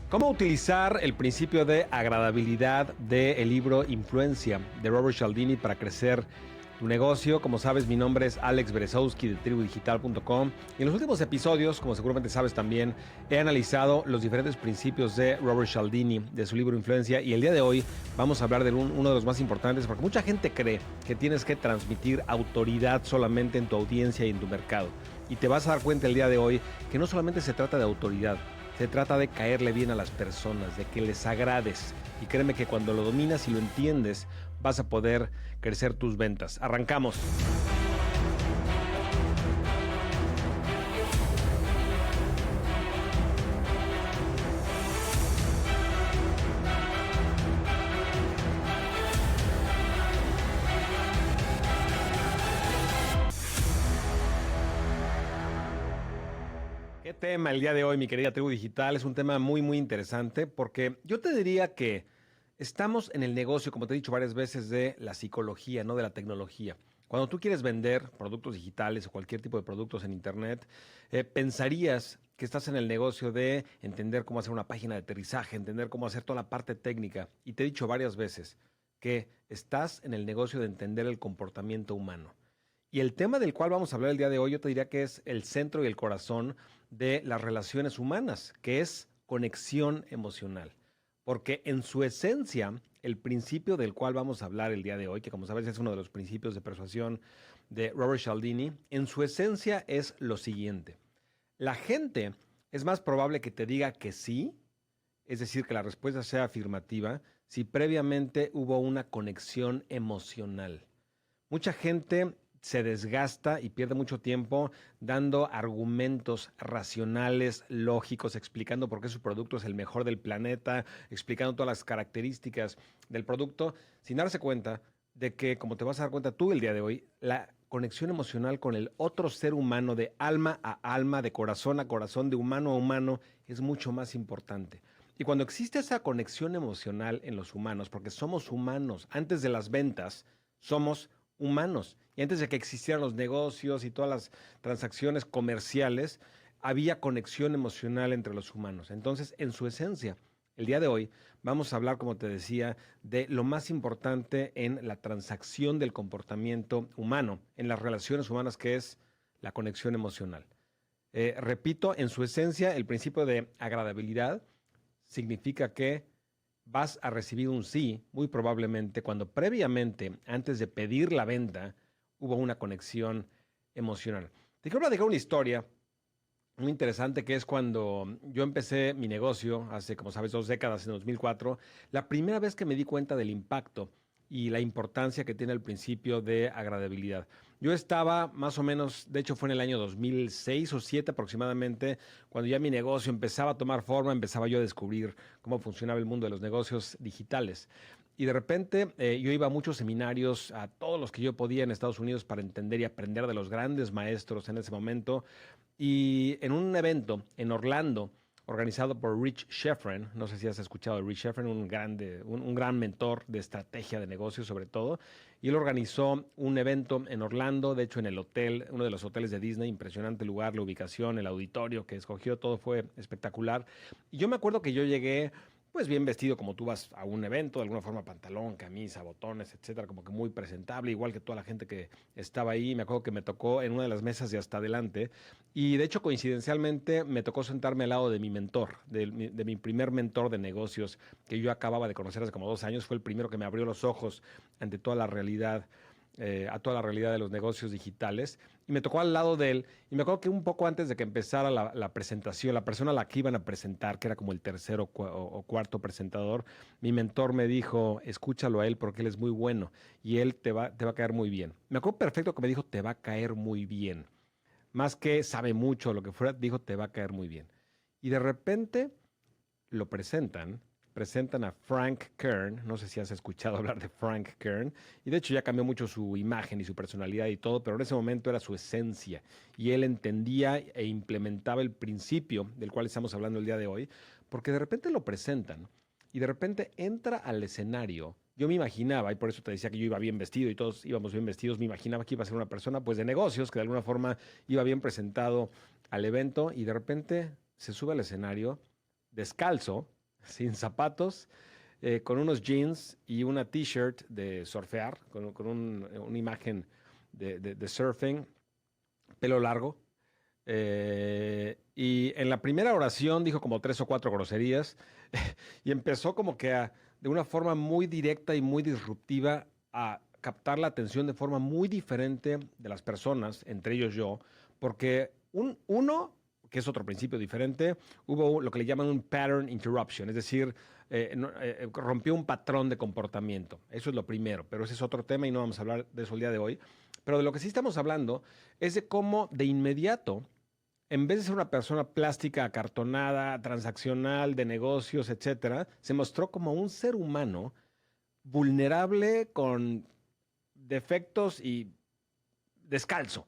¿Cómo utilizar el principio de agradabilidad del libro Influencia de Robert Cialdini para crecer tu negocio? Como sabes, mi nombre es Alex Berezowski de tribudigital.com y en los últimos episodios, como seguramente sabes también, he analizado los diferentes principios de Robert Cialdini, de su libro Influencia, y el día de hoy vamos a hablar de uno de los más importantes, porque mucha gente cree que tienes que transmitir autoridad solamente en tu audiencia y en tu mercado. Y te vas a dar cuenta el día de hoy que no solamente se trata de autoridad, se trata de caerle bien a las personas, de que les agrades. Y créeme que cuando lo dominas y lo entiendes, vas a poder crecer tus ventas. Arrancamos. ¿Qué tema el día de hoy, mi querida tribu digital? Es un tema muy, muy interesante porque yo te diría que estamos en el negocio, como te he dicho varias veces, de la psicología, no de la tecnología. Cuando tú quieres vender productos digitales o cualquier tipo de productos en Internet, pensarías que estás en el negocio de entender cómo hacer una página de aterrizaje, entender cómo hacer toda la parte técnica. Y te he dicho varias veces que estás en el negocio de entender el comportamiento humano. Y el tema del cual vamos a hablar el día de hoy, yo te diría que es el centro y el corazón de las relaciones humanas, que es conexión emocional. Porque en su esencia, el principio del cual vamos a hablar el día de hoy, que como sabes es uno de los principios de persuasión de Robert Cialdini, en su esencia es lo siguiente. La gente es más probable que te diga que sí, es decir, que la respuesta sea afirmativa, si previamente hubo una conexión emocional. Mucha gente se desgasta y pierde mucho tiempo dando argumentos racionales, lógicos, explicando por qué su producto es el mejor del planeta, explicando todas las características del producto, sin darse cuenta de que, como te vas a dar cuenta tú el día de hoy, la conexión emocional con el otro ser humano, de alma a alma, de corazón a corazón, de humano a humano, es mucho más importante. Y cuando existe esa conexión emocional en los humanos, porque somos humanos, antes de las ventas, somos humanos. Y antes de que existieran los negocios y todas las transacciones comerciales, había conexión emocional entre los humanos. Entonces, en su esencia, el día de hoy vamos a hablar, como te decía, de lo más importante en la transacción del comportamiento humano, en las relaciones humanas, que es la conexión emocional. Repito, en su esencia, el principio de agradabilidad significa que vas a recibir un sí, muy probablemente, cuando previamente, antes de pedir la venta, hubo una conexión emocional. Te quiero platicar una historia muy interesante que es cuando yo empecé mi negocio hace, como sabes, 2 décadas, en 2004, la primera vez que me di cuenta del impacto y la importancia que tiene el principio de agradabilidad. Yo estaba más o menos, de hecho fue en el año 2006 o 2007 aproximadamente, cuando ya mi negocio empezaba a tomar forma, empezaba yo a descubrir cómo funcionaba el mundo de los negocios digitales. Y de repente yo iba a muchos seminarios, a todos los que yo podía en Estados Unidos para entender y aprender de los grandes maestros en ese momento. Y en un evento en Orlando, organizado por Rich Schefren, no sé si has escuchado de Rich Schefren, un gran mentor de estrategia de negocios sobre todo, y él organizó un evento en Orlando, de hecho en el hotel, uno de los hoteles de Disney, impresionante lugar, la ubicación, el auditorio que escogió, todo fue espectacular. Y yo me acuerdo que yo llegué pues bien vestido, como tú vas a un evento, de alguna forma pantalón, camisa, botones, etcétera, como que muy presentable, igual que toda la gente que estaba ahí. Me acuerdo que me tocó en una de las mesas de hasta adelante y de hecho coincidencialmente me tocó sentarme al lado de mi mentor, de mi primer mentor de negocios que yo acababa de conocer hace como 2 años. Fue el primero que me abrió los ojos ante toda la realidad, a toda la realidad de los negocios digitales. Y me tocó al lado de él. Y me acuerdo que un poco antes de que empezara la presentación, la persona a la que iban a presentar, que era como el tercero o cuarto presentador, mi mentor me dijo, escúchalo a él porque él es muy bueno y él te va a caer muy bien. Me acuerdo perfecto que me dijo, te va a caer muy bien. Más que sabe mucho, lo que fuera, dijo, te va a caer muy bien. Y de repente lo presentan a Frank Kern, no sé si has escuchado hablar de Frank Kern, y de hecho ya cambió mucho su imagen y su personalidad y todo, pero en ese momento era su esencia, y él entendía e implementaba el principio del cual estamos hablando el día de hoy, porque de repente lo presentan, y de repente entra al escenario. Yo me imaginaba, y por eso te decía que yo iba bien vestido y todos íbamos bien vestidos, me imaginaba que iba a ser una persona pues de negocios, que de alguna forma iba bien presentado al evento, y de repente se sube al escenario descalzo, sin zapatos, con unos jeans y una t-shirt de surfear, una imagen de surfing, pelo largo. Y en la primera oración dijo como 3 o 4 groserías y empezó como que de una forma muy directa y muy disruptiva a captar la atención de forma muy diferente de las personas, entre ellos yo, porque uno, que es otro principio diferente, hubo lo que le llaman un pattern interruption, es decir, rompió un patrón de comportamiento. Eso es lo primero, pero ese es otro tema y no vamos a hablar de eso el día de hoy. Pero de lo que sí estamos hablando es de cómo de inmediato, en vez de ser una persona plástica, acartonada, transaccional, de negocios, etcétera, se mostró como un ser humano vulnerable, con defectos y descalzo.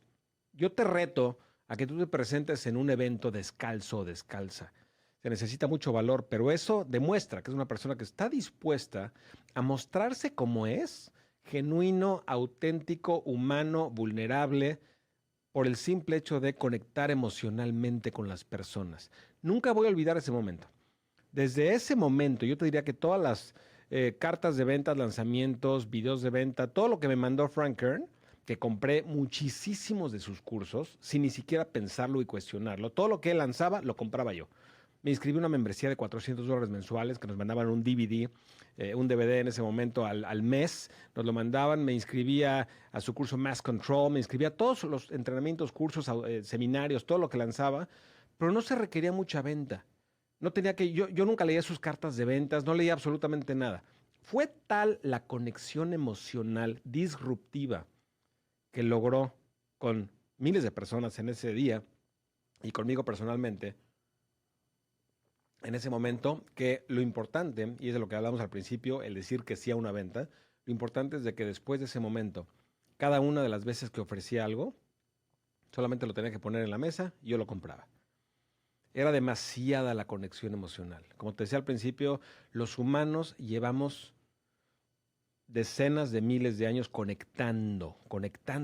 Yo te reto a que tú te presentes en un evento descalzo o descalza. Se necesita mucho valor, pero eso demuestra que es una persona que está dispuesta a mostrarse como es, genuino, auténtico, humano, vulnerable, por el simple hecho de conectar emocionalmente con las personas. Nunca voy a olvidar ese momento. Desde ese momento, yo te diría que todas las cartas de ventas, lanzamientos, videos de venta, todo lo que me mandó Frank Kern, que compré muchísimos de sus cursos sin ni siquiera pensarlo y cuestionarlo. Todo lo que él lanzaba, lo compraba yo. Me inscribí a una membresía de $400 mensuales que nos mandaban un DVD, un DVD en ese momento al mes. Nos lo mandaban, me inscribía a su curso Mass Control, me inscribía a todos los entrenamientos, cursos, seminarios, todo lo que lanzaba, pero no se requería mucha venta. No tenía que, yo nunca leía sus cartas de ventas, no leía absolutamente nada. Fue tal la conexión emocional disruptiva que logró con miles de personas en ese día y conmigo personalmente, en ese momento, que lo importante, y es de lo que hablamos al principio, el decir que sí a una venta, lo importante es de que después de ese momento, cada una de las veces que ofrecía algo, solamente lo tenía que poner en la mesa y yo lo compraba. Era demasiada la conexión emocional. Como te decía al principio, los humanos llevamos decenas de miles de años conectando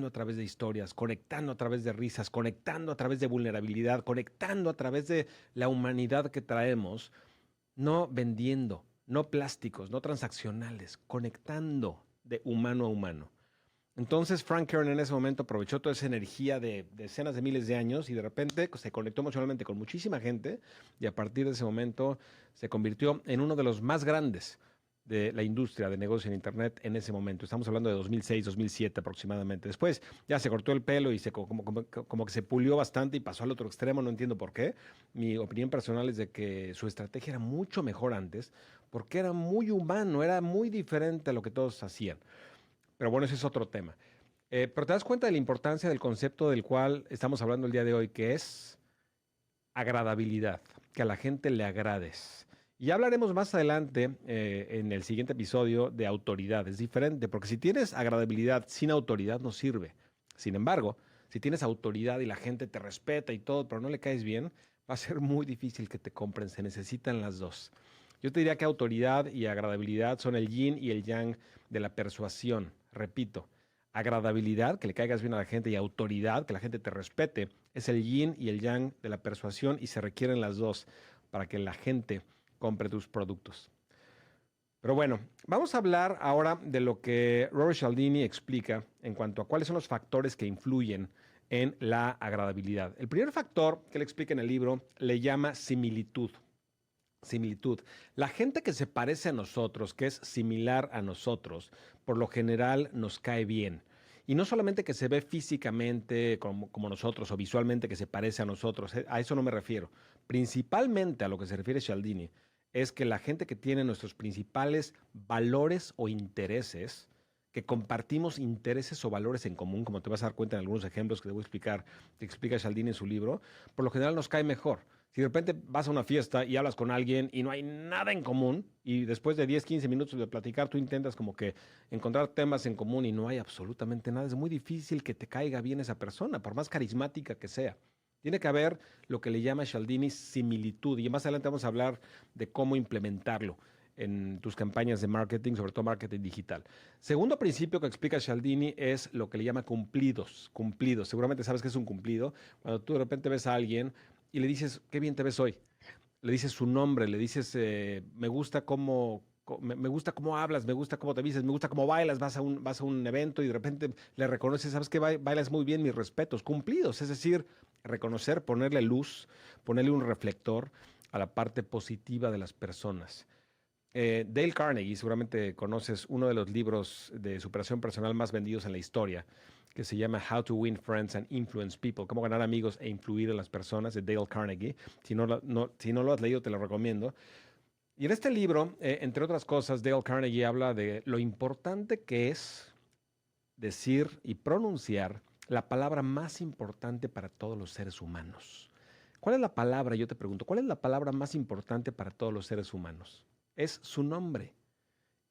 a través de historias, conectando a través de risas, conectando a través de vulnerabilidad, conectando a través de la humanidad que traemos, no vendiendo, no plásticos, no transaccionales, conectando de humano a humano. Entonces Frank Kern en ese momento aprovechó toda esa energía de decenas de miles de años y de repente se conectó emocionalmente con muchísima gente y a partir de ese momento se convirtió en uno de los más grandes de la industria de negocio en Internet en ese momento. Estamos hablando de 2006, 2007 aproximadamente. Después ya se cortó el pelo y como que se pulió bastante y pasó al otro extremo, no entiendo por qué. Mi opinión personal es de que su estrategia era mucho mejor antes porque era muy humano, era muy diferente a lo que todos hacían. Pero bueno, ese es otro tema. Pero te das cuenta de la importancia del concepto del cual estamos hablando el día de hoy, que es agradabilidad, que a la gente le agrades. Y ya hablaremos más adelante en el siguiente episodio de autoridad. Es diferente, porque si tienes agradabilidad sin autoridad no sirve. Sin embargo, si tienes autoridad y la gente te respeta y todo, pero no le caes bien, va a ser muy difícil que te compren. Se necesitan las dos. Yo te diría que autoridad y agradabilidad son el yin y el yang de la persuasión. Repito, agradabilidad, que le caigas bien a la gente, y autoridad, que la gente te respete, es el yin y el yang de la persuasión y se requieren las dos para que la gente compre tus productos. Pero bueno, vamos a hablar ahora de lo que Robert Cialdini explica en cuanto a cuáles son los factores que influyen en la agradabilidad. El primer factor que él explica en el libro le llama similitud. Similitud. La gente que se parece a nosotros, que es similar a nosotros, por lo general nos cae bien. Y no solamente que se ve físicamente como nosotros o visualmente que se parece a nosotros, a eso no me refiero. Principalmente a lo que se refiere Cialdini es que la gente que tiene nuestros principales valores o intereses, que compartimos intereses o valores en común, como te vas a dar cuenta en algunos ejemplos que te voy a explicar, que explica Cialdini en su libro, por lo general nos cae mejor. Si de repente vas a una fiesta y hablas con alguien y no hay nada en común, y después de 10, 15 minutos de platicar, tú intentas como que encontrar temas en común y no hay absolutamente nada, es muy difícil que te caiga bien esa persona, por más carismática que sea. Tiene que haber lo que le llama Cialdini similitud, y más adelante vamos a hablar de cómo implementarlo en tus campañas de marketing, sobre todo marketing digital. Segundo principio que explica Cialdini es lo que le llama cumplidos. Cumplidos. Seguramente sabes que es un cumplido. Cuando tú de repente ves a alguien y le dices, qué bien te ves hoy. le dices su nombre, le dices, me gusta me gusta cómo hablas, me gusta cómo te vistes, me gusta cómo bailas, vas a un evento y de repente le reconoces, sabes que bailas muy bien, mis respetos, cumplidos, es decir, reconocer, ponerle luz, ponerle un reflector a la parte positiva de las personas. Dale Carnegie, seguramente conoces uno de los libros de superación personal más vendidos en la historia, que se llama How to Win Friends and Influence People, cómo ganar amigos e influir en las personas, de Dale Carnegie. Si no lo has leído, te lo recomiendo. Y en este libro, entre otras cosas, Dale Carnegie habla de lo importante que es decir y pronunciar la palabra más importante para todos los seres humanos. ¿Cuál es la palabra? Yo te pregunto, ¿cuál es la palabra más importante para todos los seres humanos? Es su nombre.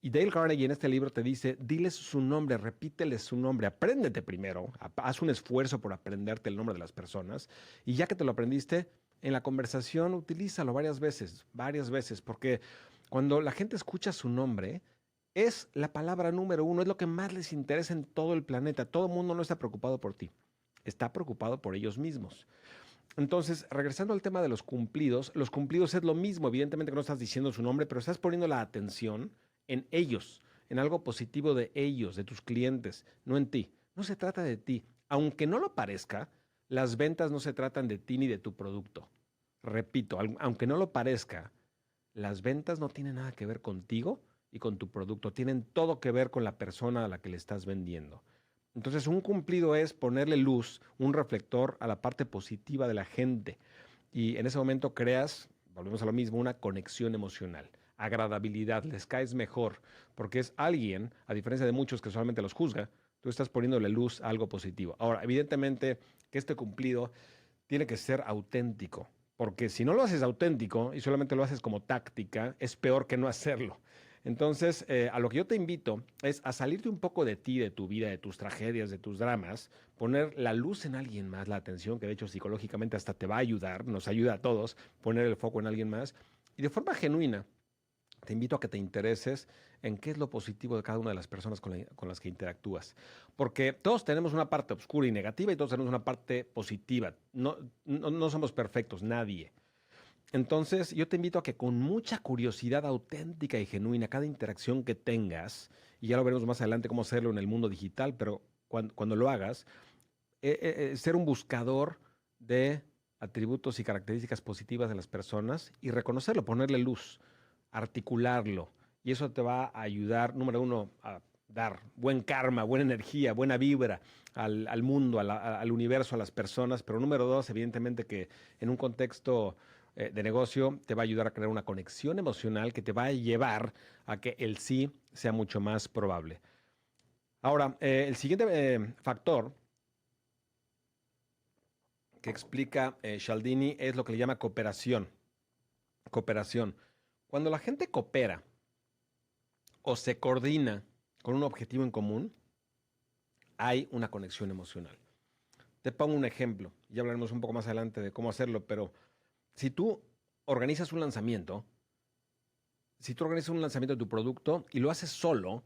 Y Dale Carnegie en este libro te dice, diles su nombre, repíteles su nombre, apréndete primero, haz un esfuerzo por aprenderte el nombre de las personas y ya que te lo aprendiste, en la conversación utilízalo varias veces, porque cuando la gente escucha su nombre, es la palabra número uno, es lo que más les interesa en todo el planeta. Todo el mundo no está preocupado por ti, está preocupado por ellos mismos. Entonces, regresando al tema de los cumplidos es lo mismo. Evidentemente que no estás diciendo su nombre, pero estás poniendo la atención en ellos, en algo positivo de ellos, de tus clientes, no en ti. No se trata de ti. Aunque no lo parezca, las ventas no se tratan de ti ni de tu producto. Repito, aunque no lo parezca, las ventas no tienen nada que ver contigo y con tu producto. Tienen todo que ver con la persona a la que le estás vendiendo. Entonces, un cumplido es ponerle luz, un reflector a la parte positiva de la gente. Y en ese momento creas, volvemos a lo mismo, una conexión emocional, agradabilidad, les caes mejor, porque es alguien, a diferencia de muchos que solamente los juzga, tú estás poniéndole luz a algo positivo. Ahora, evidentemente que este cumplido tiene que ser auténtico, porque si no lo haces auténtico y solamente lo haces como táctica, es peor que no hacerlo. Entonces, a lo que yo te invito es a salirte un poco de ti, de tu vida, de tus tragedias, de tus dramas, poner la luz en alguien más, la atención, que de hecho psicológicamente hasta te va a ayudar, nos ayuda a todos, poner el foco en alguien más. Y de forma genuina, te invito a que te intereses en qué es lo positivo de cada una de las personas con las que interactúas. Porque todos tenemos una parte oscura y negativa y todos tenemos una parte positiva. No somos perfectos, nadie. Entonces, yo te invito a que con mucha curiosidad auténtica y genuina, cada interacción que tengas, y ya lo veremos más adelante cómo hacerlo en el mundo digital, pero cuando lo hagas, ser un buscador de atributos y características positivas de las personas y reconocerlo, ponerle luz, articularlo. Y eso te va a ayudar, número uno, a dar buen karma, buena energía, buena vibra al mundo, al universo, a las personas. Pero número dos, evidentemente que en un contexto de negocio te va a ayudar a crear una conexión emocional que te va a llevar a que el sí sea mucho más probable. Ahora, el siguiente factor que explica Cialdini es lo que le llama cooperación. Cooperación. Cuando la gente coopera o se coordina con un objetivo en común, hay una conexión emocional. Te pongo un ejemplo, ya hablaremos un poco más adelante de cómo hacerlo, pero si tú organizas un lanzamiento, si tú organizas un lanzamiento de tu producto y lo haces solo,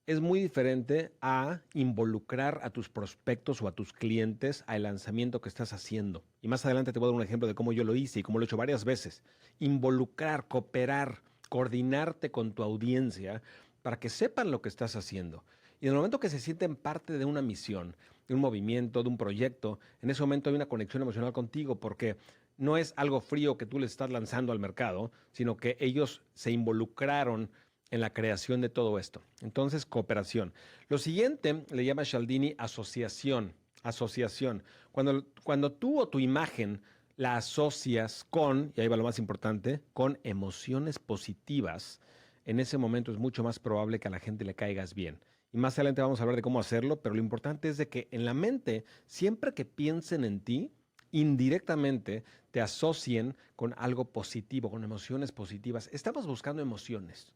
es muy diferente a involucrar a tus prospectos o a tus clientes al lanzamiento que estás haciendo. Y más adelante te voy a dar un ejemplo de cómo yo lo hice y cómo lo he hecho varias veces. Involucrar, cooperar, coordinarte con tu audiencia para que sepan lo que estás haciendo. Y en el momento que se sienten parte de una misión, de un movimiento, de un proyecto, en ese momento hay una conexión emocional contigo porque no es algo frío que tú les estás lanzando al mercado, sino que ellos se involucraron en la creación de todo esto. Entonces, cooperación. Lo siguiente le llama Cialdini asociación. Asociación. Cuando tú o tu imagen la asocias con, y ahí va lo más importante, con emociones positivas, en ese momento es mucho más probable que a la gente le caigas bien. Y más adelante vamos a hablar de cómo hacerlo, pero lo importante es de que en la mente, siempre que piensen en ti, indirectamente te asocien con algo positivo, con emociones positivas. Estamos buscando emociones.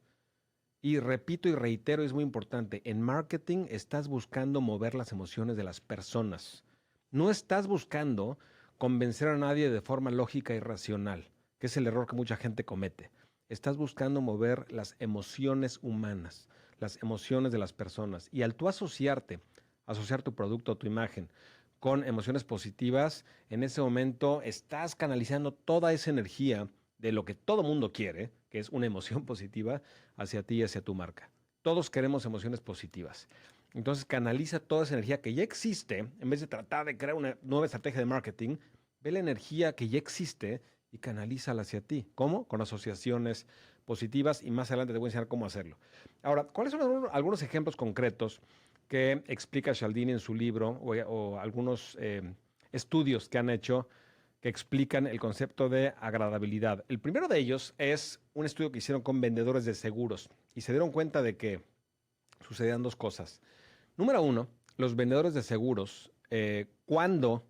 Y repito y reitero, es muy importante, en marketing estás buscando mover las emociones de las personas. No estás buscando convencer a nadie de forma lógica y racional, que es el error que mucha gente comete. Estás buscando mover las emociones humanas, las emociones de las personas. Y al tú asociar tu producto o tu imagen con emociones positivas, en ese momento estás canalizando toda esa energía de lo que todo mundo quiere, que es una emoción positiva hacia ti y hacia tu marca. Todos queremos emociones positivas. Entonces canaliza toda esa energía que ya existe, en vez de tratar de crear una nueva estrategia de marketing, ve la energía que ya existe y canalízala hacia ti. ¿Cómo? Con asociaciones positivas y más adelante te voy a enseñar cómo hacerlo. Ahora, ¿cuáles son algunos ejemplos concretos que explica Cialdini en su libro o algunos estudios que han hecho que explican el concepto de agradabilidad? El primero de ellos es un estudio que hicieron con vendedores de seguros y se dieron cuenta de que sucedían dos cosas. Número uno, los vendedores de seguros, cuando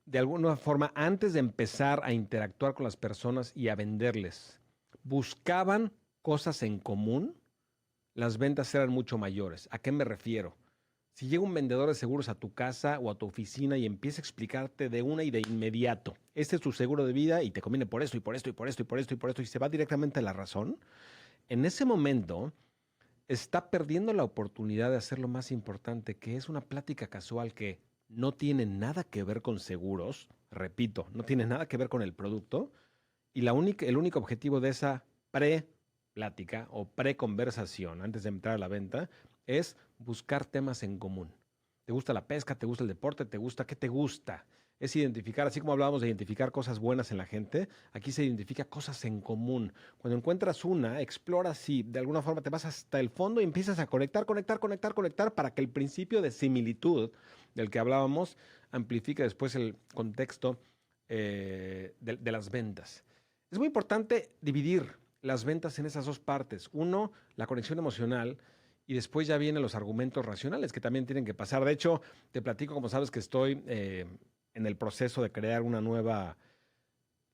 de alguna forma, antes de empezar a interactuar con las personas y a venderles, buscaban cosas en común, las ventas eran mucho mayores. ¿A qué me refiero? Si llega un vendedor de seguros a tu casa o a tu oficina y empieza a explicarte de una y de inmediato, este es tu seguro de vida y te conviene por esto y por esto y por esto y por esto y por esto y se va directamente a la razón, en ese momento está perdiendo la oportunidad de hacer lo más importante, que es una plática casual que no tiene nada que ver con seguros, repito, no tiene nada que ver con el producto, y el único objetivo de esa pre-plática o pre-conversación antes de entrar a la venta es buscar temas en común. ¿Te gusta la pesca? ¿Te gusta el deporte? ¿Te gusta? ¿Qué te gusta? Es identificar, así como hablábamos de identificar cosas buenas en la gente, aquí se identifica cosas en común. Cuando encuentras una, explora si de alguna forma te vas hasta el fondo y empiezas a conectar para que el principio de similitud del que hablábamos amplifique después el contexto de las ventas. Es muy importante dividir las ventas en esas dos partes. Uno, la conexión emocional, y después ya vienen los argumentos racionales que también tienen que pasar. De hecho, te platico, como sabes, que estoy en el proceso de crear una nueva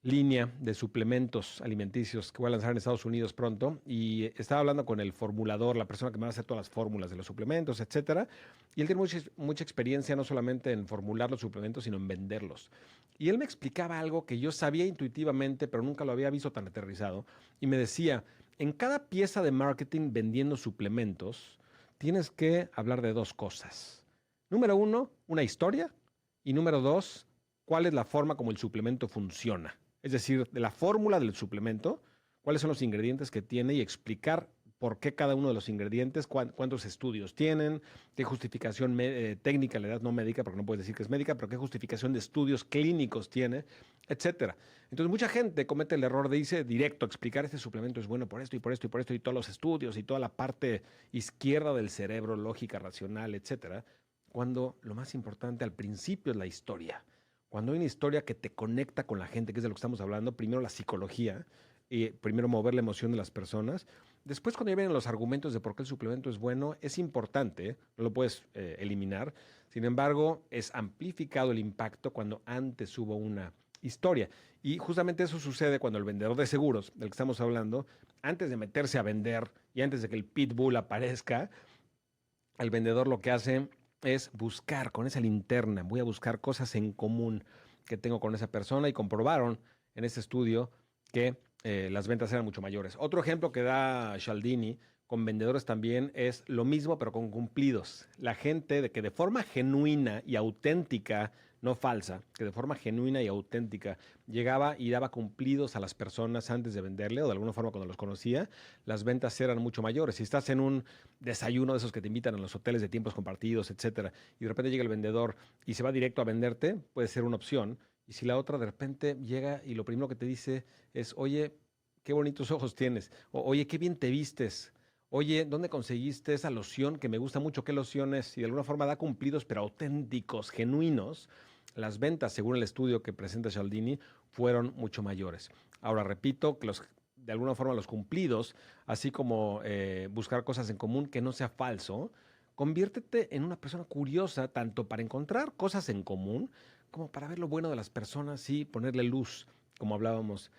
línea de suplementos alimenticios que voy a lanzar en Estados Unidos pronto. Y estaba hablando con el formulador, la persona que me va a hacer todas las fórmulas de los suplementos, etcétera. Y él tiene mucha experiencia no solamente en formular los suplementos, sino en venderlos. Y él me explicaba algo que yo sabía intuitivamente, pero nunca lo había visto tan aterrizado. Y me decía, en cada pieza de marketing vendiendo suplementos, tienes que hablar de dos cosas. Número uno, una historia. Y número dos, cuál es la forma como el suplemento funciona. Es decir, de la fórmula del suplemento, cuáles son los ingredientes que tiene y explicar por qué cada uno de los ingredientes, cuántos estudios tienen, qué justificación técnica le das, no médica, porque no puedes decir que es médica, pero qué justificación de estudios clínicos tiene, etcétera. Entonces, mucha gente comete el error de irse directo a explicar este suplemento es bueno por esto y por esto y por esto y todos los estudios y toda la parte izquierda del cerebro, lógica, racional, etcétera, cuando lo más importante al principio es la historia. Cuando hay una historia que te conecta con la gente, que es de lo que estamos hablando, primero la psicología, y primero mover la emoción de las personas. Después, cuando ya vienen los argumentos de por qué el suplemento es bueno, es importante, no lo puedes eliminar. Sin embargo, es amplificado el impacto cuando antes hubo una historia. Y justamente eso sucede cuando el vendedor de seguros, del que estamos hablando, antes de meterse a vender y antes de que el pitbull aparezca, el vendedor lo que hace es buscar con esa linterna, voy a buscar cosas en común que tengo con esa persona y comprobaron en este estudio que las ventas eran mucho mayores. Otro ejemplo que da Cialdini con vendedores también es lo mismo, pero con cumplidos. La gente de que de forma genuina y auténtica, no falsa, que de forma genuina y auténtica llegaba y daba cumplidos a las personas antes de venderle o de alguna forma cuando los conocía, las ventas eran mucho mayores. Si estás en un desayuno de esos que te invitan a los hoteles de tiempos compartidos, etcétera, y de repente llega el vendedor y se va directo a venderte, puede ser una opción. Y si la otra de repente llega y lo primero que te dice es, oye, qué bonitos ojos tienes, o oye, qué bien te vistes, oye, ¿dónde conseguiste esa loción que me gusta mucho? ¿Qué loción es? Y de alguna forma da cumplidos, pero auténticos, genuinos. Las ventas, según el estudio que presenta Cialdini, fueron mucho mayores. Ahora, repito, que de alguna forma los cumplidos, así como buscar cosas en común que no sea falso, conviértete en una persona curiosa, tanto para encontrar cosas en común, como para ver lo bueno de las personas y ponerle luz, como hablábamos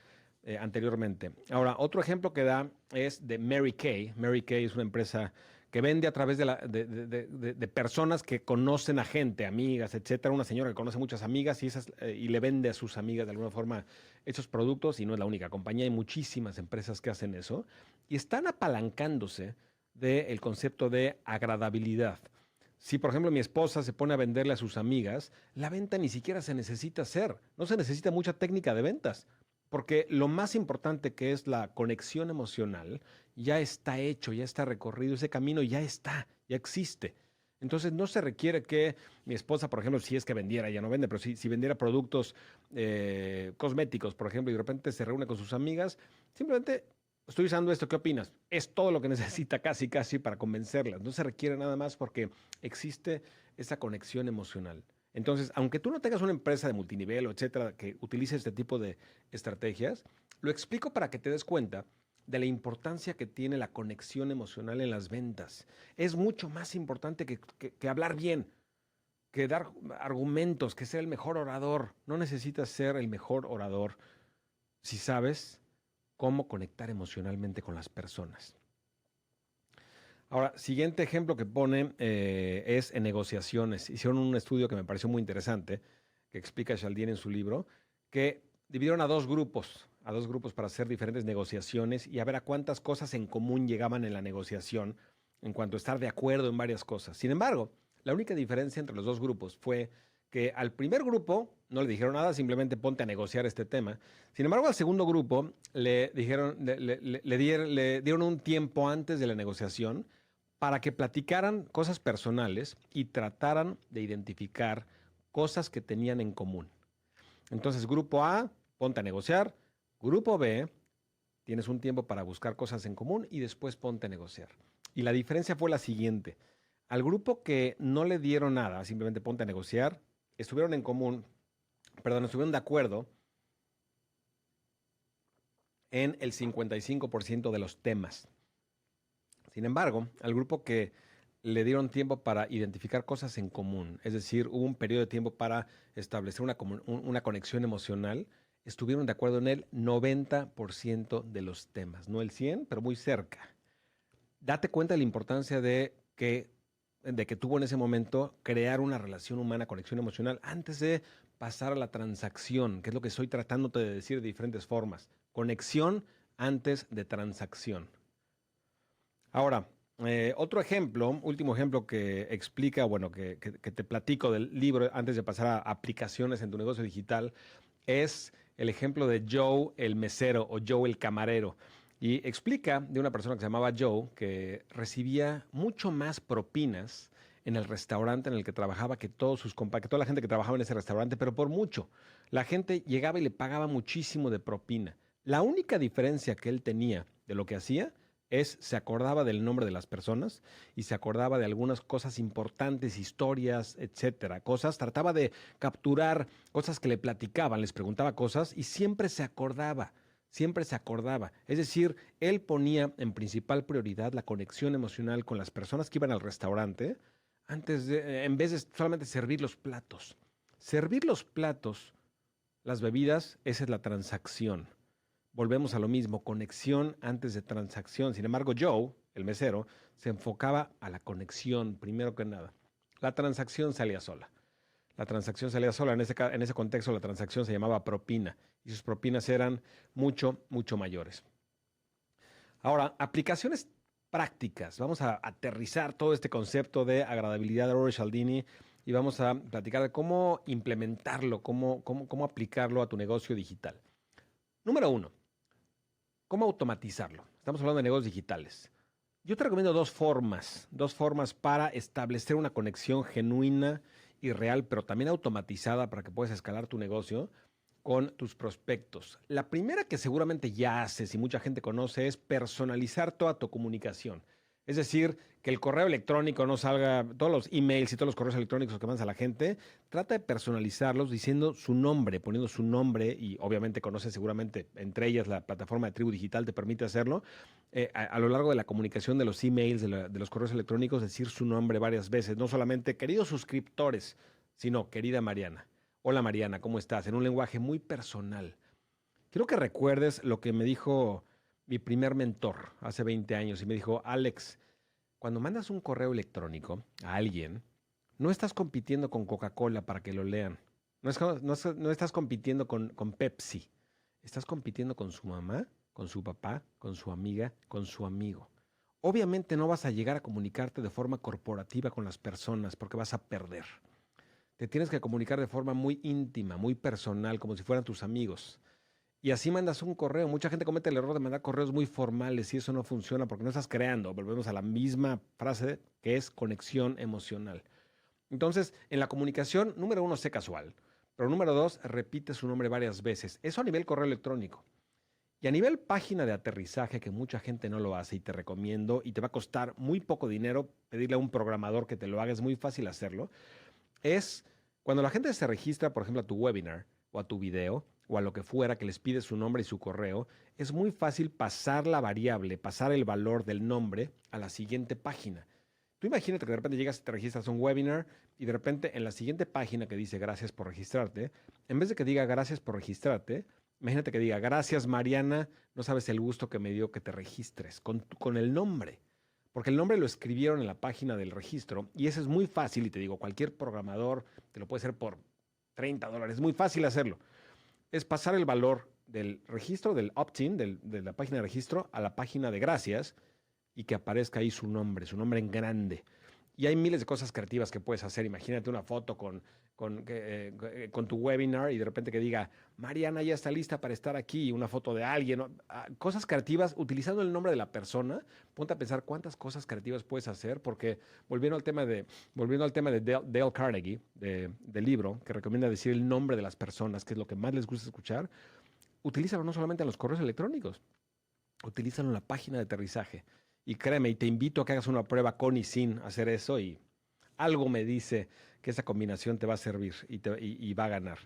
anteriormente. Ahora, otro ejemplo que da es de Mary Kay. Mary Kay es una empresa que vende a través de personas que conocen a gente, amigas, etcétera. Una señora que conoce muchas amigas y le vende a sus amigas de alguna forma esos productos y no es la única compañía. Hay muchísimas empresas que hacen eso y están apalancándose del concepto de agradabilidad. Si, por ejemplo, mi esposa se pone a venderle a sus amigas, la venta ni siquiera se necesita hacer. No se necesita mucha técnica de ventas. Porque lo más importante que es la conexión emocional ya está hecho, ya está recorrido, ese camino ya está, ya existe. Entonces no se requiere que mi esposa, por ejemplo, si es que vendiera, ya no vende, pero si vendiera productos cosméticos, por ejemplo, y de repente se reúne con sus amigas, simplemente estoy usando esto, ¿qué opinas? Es todo lo que necesita casi, casi para convencerlas. No se requiere nada más porque existe esa conexión emocional. Entonces, aunque tú no tengas una empresa de multinivel o etcétera que utilice este tipo de estrategias, lo explico para que te des cuenta de la importancia que tiene la conexión emocional en las ventas. Es mucho más importante que hablar bien, que dar argumentos, que ser el mejor orador. No necesitas ser el mejor orador si sabes cómo conectar emocionalmente con las personas. Ahora, siguiente ejemplo que pone es en negociaciones. Hicieron un estudio que me pareció muy interesante, que explica Cialdini en su libro, que dividieron a dos grupos para hacer diferentes negociaciones y a ver a cuántas cosas en común llegaban en la negociación en cuanto a estar de acuerdo en varias cosas. Sin embargo, la única diferencia entre los dos grupos fue que al primer grupo no le dijeron nada, simplemente ponte a negociar este tema. Sin embargo, al segundo grupo le dijeron, le dieron un tiempo antes de la negociación para que platicaran cosas personales y trataran de identificar cosas que tenían en común. Entonces, grupo A, ponte a negociar. Grupo B, tienes un tiempo para buscar cosas en común y después ponte a negociar. Y la diferencia fue la siguiente. Al grupo que no le dieron nada, simplemente ponte a negociar, estuvieron en común, perdón, estuvieron de acuerdo en el 55% de los temas. Sin embargo, al grupo que le dieron tiempo para identificar cosas en común, es decir, hubo un periodo de tiempo para establecer una conexión emocional, estuvieron de acuerdo en el 90% de los temas, no el 100, pero muy cerca. Date cuenta de la importancia de que tuvo en ese momento crear una relación humana, conexión emocional, antes de pasar a la transacción, que es lo que estoy tratando de decir de diferentes formas. Conexión antes de transacción. Ahora, otro ejemplo, último ejemplo que explica, bueno, que te platico del libro antes de pasar a aplicaciones en tu negocio digital, es el ejemplo de Joe el mesero o Joe el camarero. Y explica de una persona que se llamaba Joe que recibía mucho más propinas en el restaurante en el que trabajaba que que toda la gente que trabajaba en ese restaurante, pero por mucho. La gente llegaba y le pagaba muchísimo de propina. La única diferencia que él tenía de lo que hacía se acordaba del nombre de las personas y se acordaba de algunas cosas importantes, historias, etcétera. Trataba de capturar cosas que le platicaban, les preguntaba cosas y siempre se acordaba. Siempre se acordaba. Es decir, él ponía en principal prioridad la conexión emocional con las personas que iban al restaurante en vez de solamente servir los platos. Servir los platos, las bebidas, esa es la transacción. Volvemos a lo mismo, conexión antes de transacción. Sin embargo, Joe, el mesero, se enfocaba a la conexión primero que nada. La transacción salía sola. La transacción salía sola. En ese contexto, la transacción se llamaba propina y sus propinas eran mucho, mucho mayores. Ahora, aplicaciones prácticas. Vamos a aterrizar todo este concepto de agradabilidad de Robert Cialdini y vamos a platicar de cómo implementarlo, cómo aplicarlo a tu negocio digital. Número uno, ¿cómo automatizarlo? Estamos hablando de negocios digitales. Yo te recomiendo dos formas para establecer una conexión genuina y real, pero también automatizada para que puedas escalar tu negocio con tus prospectos. La primera que seguramente ya haces y mucha gente conoce es personalizar toda tu comunicación. Es decir, que el correo electrónico no salga, todos los emails y todos los correos electrónicos que mandas a la gente, trata de personalizarlos diciendo su nombre, poniendo su nombre y obviamente conoces seguramente, entre ellas la plataforma de Tribu Digital te permite hacerlo. A lo largo de la comunicación de los emails, de los correos electrónicos, decir su nombre varias veces, no solamente queridos suscriptores, sino querida Mariana. Hola Mariana, ¿cómo estás? En un lenguaje muy personal. Quiero que recuerdes lo que me dijo mi primer mentor hace 20 años y me dijo, Alex, cuando mandas un correo electrónico a alguien, no estás compitiendo con Coca-Cola para que lo lean. No estás compitiendo con Pepsi. Estás compitiendo con su mamá, con su papá, con su amiga, con su amigo. Obviamente no vas a llegar a comunicarte de forma corporativa con las personas porque vas a perder. Te tienes que comunicar de forma muy íntima, muy personal, como si fueran tus amigos. y así mandas un correo. Mucha gente comete el error de mandar correos muy formales y eso no funciona porque no estás creando. Volvemos a la misma frase que es conexión emocional. Entonces, en la comunicación, número uno, sé casual. Pero número dos, repite su nombre varias veces. Eso a nivel correo electrónico. Y a nivel página de aterrizaje, que mucha gente no lo hace y te recomiendo, y te va a costar muy poco dinero pedirle a un programador que te lo haga, es muy fácil hacerlo, es cuando la gente se registra, por ejemplo, a tu webinar o a tu video o a lo que fuera que les pide su nombre y su correo, es muy fácil pasar la variable, pasar el valor del nombre a la siguiente página. Tú imagínate que de repente llegas y te registras a un webinar y de repente en la siguiente página que dice gracias por registrarte, en vez de que diga gracias por registrarte, imagínate que diga gracias Mariana, no sabes el gusto que me dio que te registres con el nombre. Porque el nombre lo escribieron en la página del registro y eso es muy fácil y te digo, cualquier programador te lo puede hacer por $30, es muy fácil hacerlo. Es pasar el valor del registro, del opt-in, de la página de registro, a la página de gracias y que aparezca ahí su nombre en grande. Y hay miles de cosas creativas que puedes hacer. Imagínate una foto con tu webinar y de repente que diga, Mariana ya está lista para estar aquí, una foto de alguien. Cosas creativas utilizando el nombre de la persona. Ponte a pensar cuántas cosas creativas puedes hacer, porque volviendo al tema de Dale Carnegie, del libro, que recomienda decir el nombre de las personas, que es lo que más les gusta escuchar, utilízalo no solamente en los correos electrónicos, utilízalo en la página de aterrizaje. Y créeme, y te invito a que hagas una prueba con y sin hacer eso y algo me dice que esa combinación te va a servir y va a ganar.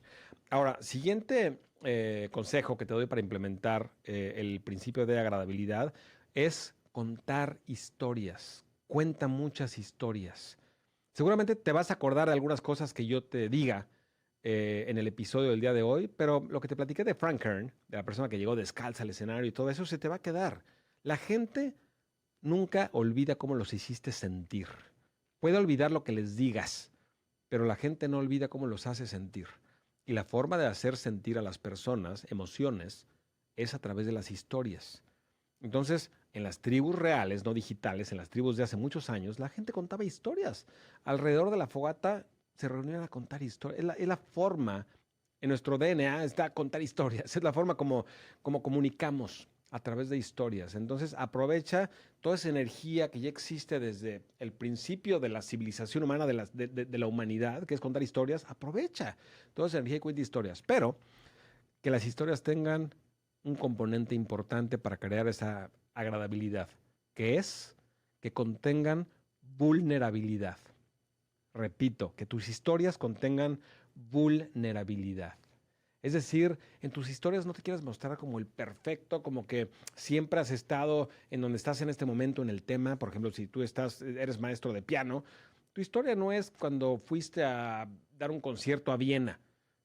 Ahora, siguiente consejo que te doy para implementar el principio de agradabilidad es contar historias. Cuenta muchas historias. Seguramente te vas a acordar de algunas cosas que yo te diga en el episodio del día de hoy, pero lo que te platiqué de Frank Kern, de la persona que llegó descalza al escenario y todo eso, se te va a quedar. La gente nunca olvida cómo los hiciste sentir. Puede olvidar lo que les digas, pero la gente no olvida cómo los hace sentir. Y la forma de hacer sentir a las personas emociones es a través de las historias. Entonces, en las tribus reales, no digitales, en las tribus de hace muchos años, la gente contaba historias. Alrededor de la fogata se reunían a contar historias. Es la forma, en nuestro DNA está contar historias. Es la forma como comunicamos a través de historias. Entonces, aprovecha toda esa energía que ya existe desde el principio de la civilización humana, de la humanidad, que es contar historias. Aprovecha toda esa energía y cuenta historias. Pero que las historias tengan un componente importante para crear esa agradabilidad, que es que contengan vulnerabilidad. Repito, que tus historias contengan vulnerabilidad. Es decir, en tus historias no te quieras mostrar como el perfecto, como que siempre has estado en donde estás en este momento en el tema. Por ejemplo, si tú eres maestro de piano, tu historia no es cuando fuiste a dar un concierto a Viena.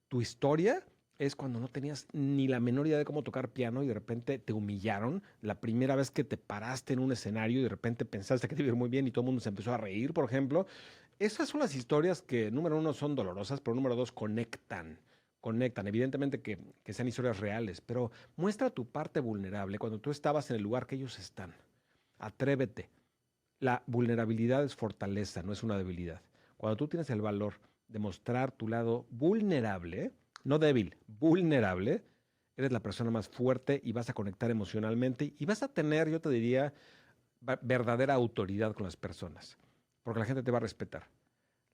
Tu historia es cuando no tenías ni la menor idea de cómo tocar piano y de repente te humillaron. La primera vez que te paraste en un escenario y de repente pensaste que te iba a ir muy bien y todo el mundo se empezó a reír, por ejemplo. Esas son las historias que, número uno, son dolorosas, pero número dos, conectan. Evidentemente que sean historias reales, pero muestra tu parte vulnerable cuando tú estabas en el lugar que ellos están. Atrévete. La vulnerabilidad es fortaleza, no es una debilidad. Cuando tú tienes el valor de mostrar tu lado vulnerable, no débil, vulnerable, eres la persona más fuerte y vas a conectar emocionalmente y vas a tener, yo te diría, verdadera autoridad con las personas, porque la gente te va a respetar.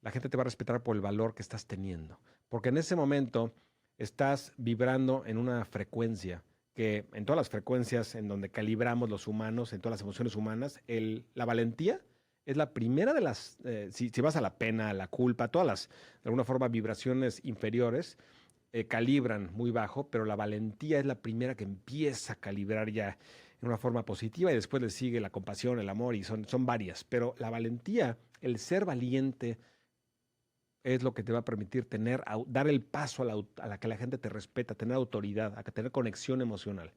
La gente te va a respetar por el valor que estás teniendo, porque en ese momento estás vibrando en una frecuencia que en todas las frecuencias en donde calibramos los humanos, en todas las emociones humanas, la valentía es la primera de las, si vas a la pena, a la culpa, todas las, de alguna forma, vibraciones inferiores, calibran muy bajo, pero la valentía es la primera que empieza a calibrar ya en una forma positiva y después le sigue la compasión, el amor y son varias, pero la valentía, el ser valiente, es lo que te va a permitir dar el paso a la que la gente te respeta, tener autoridad, a tener conexión emocional.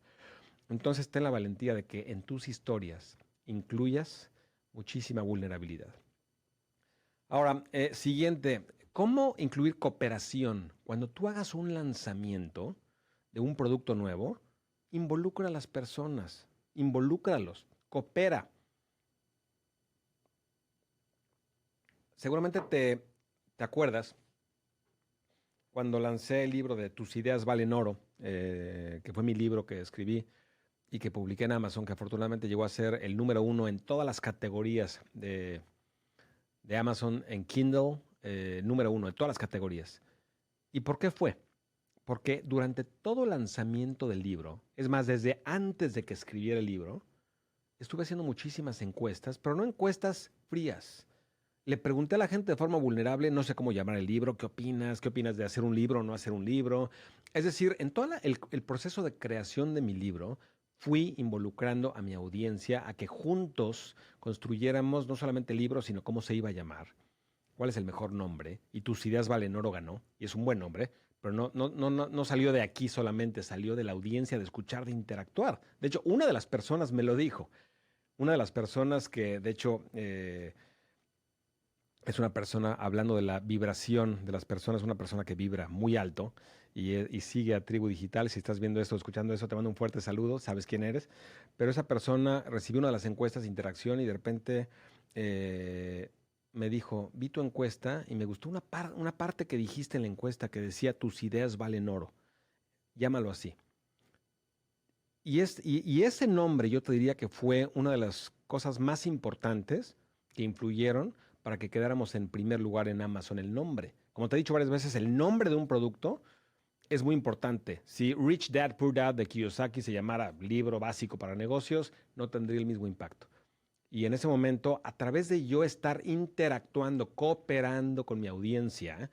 Entonces, ten la valentía de que en tus historias incluyas muchísima vulnerabilidad. Ahora, siguiente, ¿cómo incluir cooperación? Cuando tú hagas un lanzamiento de un producto nuevo, involucra a las personas, involúcralos, coopera. Seguramente te acuerdas cuando lancé el libro de Tus ideas valen oro, que fue mi libro que escribí y que publiqué en Amazon, que afortunadamente llegó a ser el número uno en todas las categorías de Amazon en Kindle, número uno en todas las categorías. ¿Y por qué fue? Porque durante todo el lanzamiento del libro, es más, desde antes de que escribiera el libro, estuve haciendo muchísimas encuestas, pero no encuestas frías. Le pregunté a la gente de forma vulnerable, no sé cómo llamar el libro, qué opinas de hacer un libro o no hacer un libro. Es decir, en todo el proceso de creación de mi libro, fui involucrando a mi audiencia a que juntos construyéramos no solamente el libro, sino cómo se iba a llamar, cuál es el mejor nombre, y Tus ideas valen oro ganó, y es un buen nombre, pero no salió de aquí solamente, salió de la audiencia, de escuchar, de interactuar. De hecho, una de las personas me lo dijo, una de las personas que, de hecho, es una persona, hablando de la vibración de las personas, una persona que vibra muy alto y sigue a Tribu Digital. Si estás viendo esto, escuchando eso, te mando un fuerte saludo, sabes quién eres. Pero esa persona recibió una de las encuestas de interacción y de repente me dijo, vi tu encuesta y me gustó una parte que dijiste en la encuesta que decía, tus ideas valen oro. Llámalo así. Y ese nombre yo te diría que fue una de las cosas más importantes que influyeron para que quedáramos en primer lugar en Amazon, el nombre. Como te he dicho varias veces, el nombre de un producto es muy importante. Si Rich Dad, Poor Dad de Kiyosaki se llamara libro básico para negocios, no tendría el mismo impacto. Y en ese momento, a través de yo estar interactuando, cooperando con mi audiencia,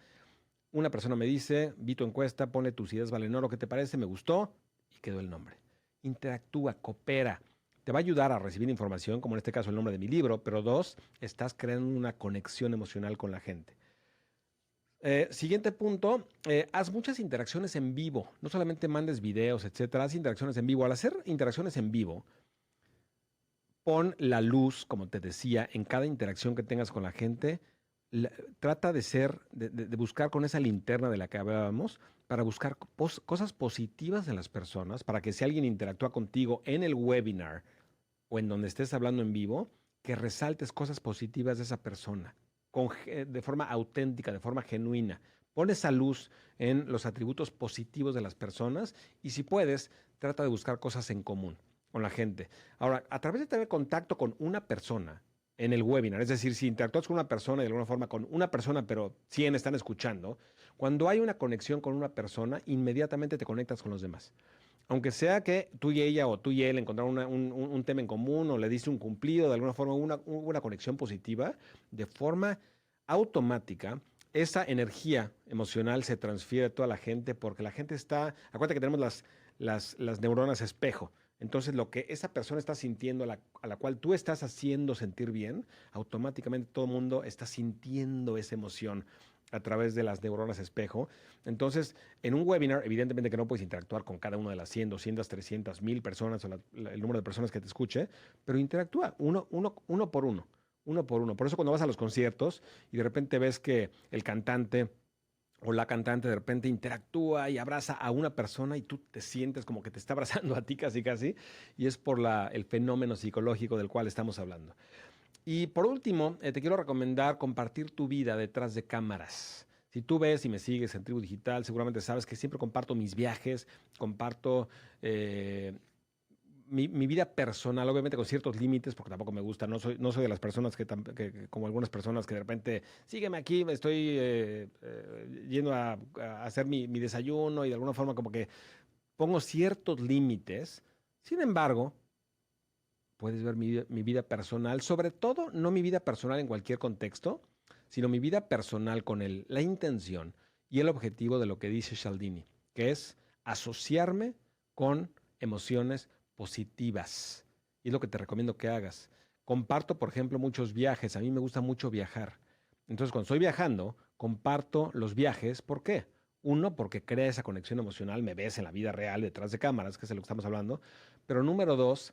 una persona me dice, vi tu encuesta, pone tus ideas valen oro, ¿qué te parece? Me gustó y quedó el nombre. Interactúa, coopera. Te va a ayudar a recibir información, como en este caso el nombre de mi libro, pero dos, estás creando una conexión emocional con la gente. Siguiente punto, haz muchas interacciones en vivo. No solamente mandes videos, etcétera, haz interacciones en vivo. Al hacer interacciones en vivo, pon la luz, como te decía, en cada interacción que tengas con la gente. Trata de de buscar con esa linterna de la que hablábamos, para buscar cosas positivas en las personas, para que si alguien interactúa contigo en el webinar o en donde estés hablando en vivo, que resaltes cosas positivas de esa persona, de forma auténtica, de forma genuina. Pon esa luz en los atributos positivos de las personas y si puedes, trata de buscar cosas en común con la gente. Ahora, a través de tener contacto con una persona en el webinar, es decir, si interactúas con una persona y de alguna forma con una persona, pero 100 están escuchando, cuando hay una conexión con una persona, inmediatamente te conectas con los demás. Aunque sea que tú y ella o tú y él encontraron un tema en común o le diste un cumplido, de alguna forma una conexión positiva, de forma automática, esa energía emocional se transfiere a toda la gente porque la gente está, acuérdate que tenemos las neuronas espejo. Entonces, lo que esa persona está sintiendo, a la cual tú estás haciendo sentir bien, automáticamente todo el mundo está sintiendo esa emoción a través de las neuronas espejo. Entonces, en un webinar, evidentemente que no puedes interactuar con cada una de las 100, 200, 300, 1000 personas o el número de personas que te escuche, pero interactúa uno por uno, uno por uno. Por eso cuando vas a los conciertos y de repente ves que el cantante o la cantante de repente interactúa y abraza a una persona y tú te sientes como que te está abrazando a ti casi casi, y es por el fenómeno psicológico del cual estamos hablando. Y por último, te quiero recomendar compartir tu vida detrás de cámaras. Si tú ves y me sigues en Tribu Digital, seguramente sabes que siempre comparto mis viajes, comparto mi vida personal, obviamente con ciertos límites, porque tampoco me gusta, no soy de las personas como algunas personas que de repente, sígueme aquí, me estoy yendo a hacer mi desayuno y de alguna forma como que pongo ciertos límites. Sin embargo, puedes ver mi vida personal, sobre todo no mi vida personal en cualquier contexto, sino mi vida personal con la intención y el objetivo de lo que dice Cialdini, que es asociarme con emociones positivas. Y es lo que te recomiendo que hagas. Comparto, por ejemplo, muchos viajes. A mí me gusta mucho viajar. Entonces, cuando estoy viajando, comparto los viajes. ¿Por qué? Uno, porque crea esa conexión emocional, me ves en la vida real, detrás de cámaras, que es de lo que estamos hablando. Pero número dos,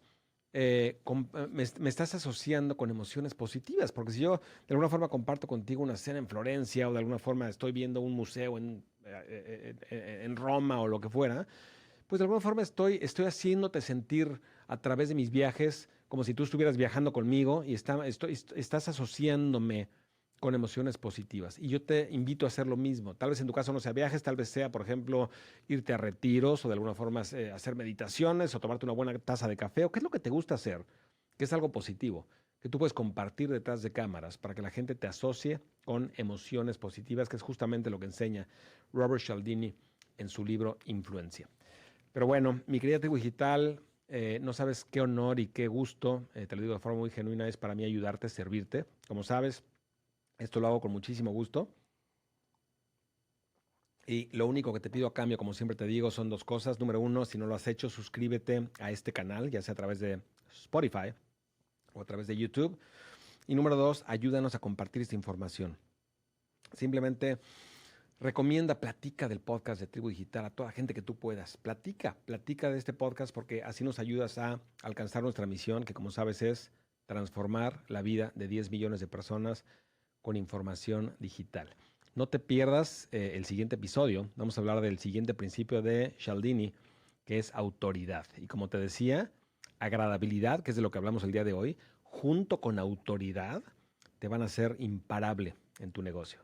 me estás asociando con emociones positivas, porque si yo de alguna forma comparto contigo una cena en Florencia o de alguna forma estoy viendo un museo en Roma o lo que fuera, pues de alguna forma estoy haciéndote sentir a través de mis viajes como si tú estuvieras viajando conmigo y estás asociándome con emociones positivas. Y yo te invito a hacer lo mismo. Tal vez en tu caso no sea viajes, tal vez sea, por ejemplo, irte a retiros o de alguna forma hacer meditaciones o tomarte una buena taza de café o qué es lo que te gusta hacer, que es algo positivo, que tú puedes compartir detrás de cámaras para que la gente te asocie con emociones positivas, que es justamente lo que enseña Robert Cialdini en su libro Influencia. Pero bueno, mi querida tribu digital, no sabes qué honor y qué gusto, te lo digo de forma muy genuina, es para mí ayudarte, servirte. Como sabes, esto lo hago con muchísimo gusto. Y lo único que te pido a cambio, como siempre te digo, son dos cosas. Número uno, si no lo has hecho, suscríbete a este canal, ya sea a través de Spotify o a través de YouTube. Y número dos, ayúdanos a compartir esta información. Simplemente recomienda, platica del podcast de Tribu Digital a toda la gente que tú puedas. Platica de este podcast porque así nos ayudas a alcanzar nuestra misión, que como sabes es transformar la vida de 10 millones de personas con información digital. No te pierdas el siguiente episodio. Vamos a hablar del siguiente principio de Cialdini, que es autoridad. Y como te decía, agradabilidad, que es de lo que hablamos el día de hoy, junto con autoridad, te van a hacer imparable en tu negocio.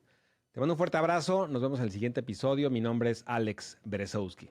Te mando un fuerte abrazo. Nos vemos en el siguiente episodio. Mi nombre es Alex Berezowski.